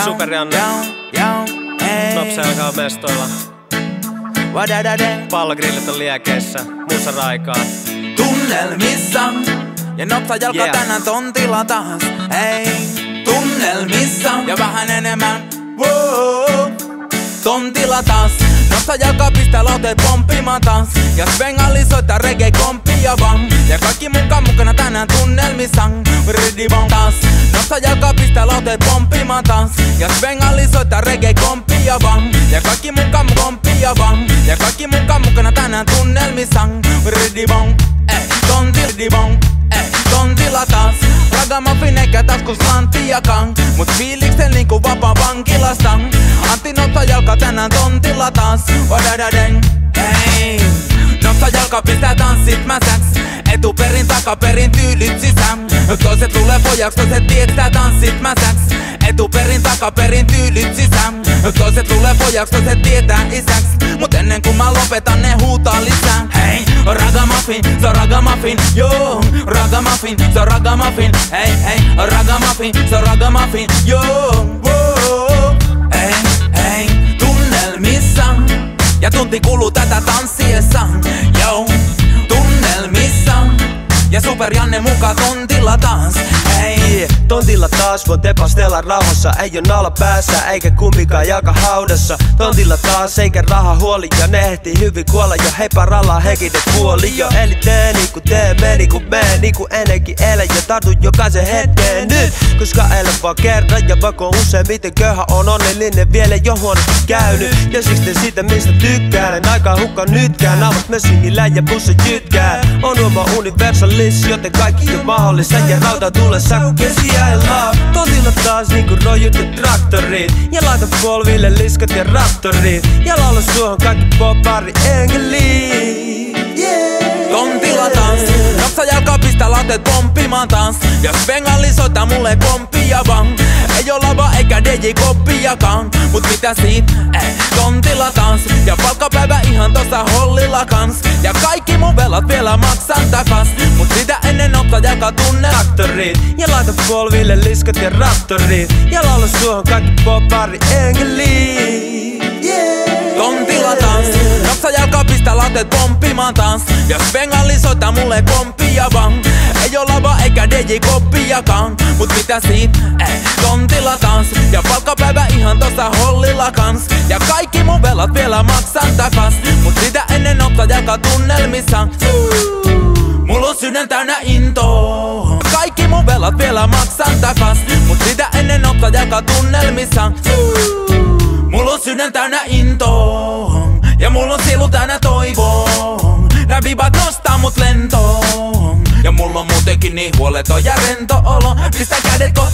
Super Janne. Nopsa alkaa mestoilla. Pallogrillit on liekeissä, musa raikaa. Tunnelmissa ja Nopsa jalka tänään tontilla taas. Ei, tunnelmissa ja vähän enemmän. Wow. Tontilla taas. Nopsa jalka pistää lauteet pomppimaan taas. Ja Svengali soittaa reggae komppia vaan. Ja kaikki mukaan mukana tänään tunnelmissa. Ridibong taas. Nopsa jalka pistää lauteet pomppimaan taas. Ja Svengali soittaa reggae komppia vaan. Ja kaikki mukaan komppia vaan. Ja kaikki mukaan mukana tänään tunnelmissa. Ridibong, tontilibong, tontilla taas. Ragamuffin eikä taskus lanttiakaan. Mut fiiliksen niinku vapaa vankilasta. Antti Nopsa jalka tänään tontilla taas. Wadadadeng, hei. Nopsa jalka pistää tanssit mäsäks. Etuperin takaperin tyylit sisään. Toiset tulee pojaks, toiset tietää tanssit mäsäks. Etuperin takaperin tyylit sisään. Toiset tulee pojaksi, toiset tietää isäks. Mut ennen kuin mä lopetan ne huutaa lisää. Hei, ragamuffin, se on ragamuffin. Joo, ragamuffin, se on ragamuffin. Hei, hei, ragamuffin, se on ragamuffin. Joo, wow. Hei, hei, tunnelmissa. Ja tunti kuluu tätä tanssiessa. Joo, tunnelmissa. Ja Super Janne mukaan tontilla taas. Hei, tontilla taas voi tepastella rauhassa. Ei oo naula päässä eikä kumpikaan jalka haudassa. Tontilla taas eikä raha huoli. Ja ne ehtii hyvin kuolla jo hei paralla henkinen kuoli jo. Eli tee niinku tee, meni ku mee niinku ennenkin elä. Ja tartu jokaisen hetkeen nyt. Koska elä vaan kerran ja vaikka useimmiten köyhä on onnellinen vielä jo huonosti käynyt. Ja siksi teen siitä mistä tykkään. En aikaa hukka nytkään. Naamat messingillä ja bussa jytkää. On oma universalis, joten kaikki on mahdollista. Ja rauta tulessa kun keskiajalla. Tontilla taas niinku rojut ja traktorit. Ja laita polville liskat ja raptorit. Ja laula suohon kaikki popari enkeliin. Tontilla taas. Nopsa jalka pistää lauteet pomppimaan taas. Ja Svengali soittaa mulle komppia vaan. Ei oo lava eikä DJ koppiakaan. Mut mitä siitä? Tontilla taas. Ja palkkapäivä ihan tossa hollilla kans. Ja kaikki mun velat vielä maksan takas. Mut sitä ennen Nopsa jalka tunne traktorit. Ja laita polville liskat ja raptorit. Ja laula suohon kaikki popari enkeliin. Tontilla taas. Nopsa jalka pistää lauteet pomppimaan taas. Ja Svengali soittaa mulle komppia vaan. Ei oo lava eikä DJ koppiakaan. Mut mitä siitä? Tontilla taas. Ja palkkapäivä ihan tossa hollilla kans. Ja kaikki mun velat vielä maksan takas. Mut sitä ennen Nopsa jalka tunnelmissa. Mulla on sydän täynnä intoa. Kaikki mun velat vielä maksan takas. Mut sitä ennen Nopsa jalka tunnelmissa. Mulla on sydän täynnä intoa. Ja mulla on sielu täynnä toivoa. Nää vibat nostaa mut lentoon. Ja mulla on muutenkin niin huoleton ja rento olo. Pistä kädet kohti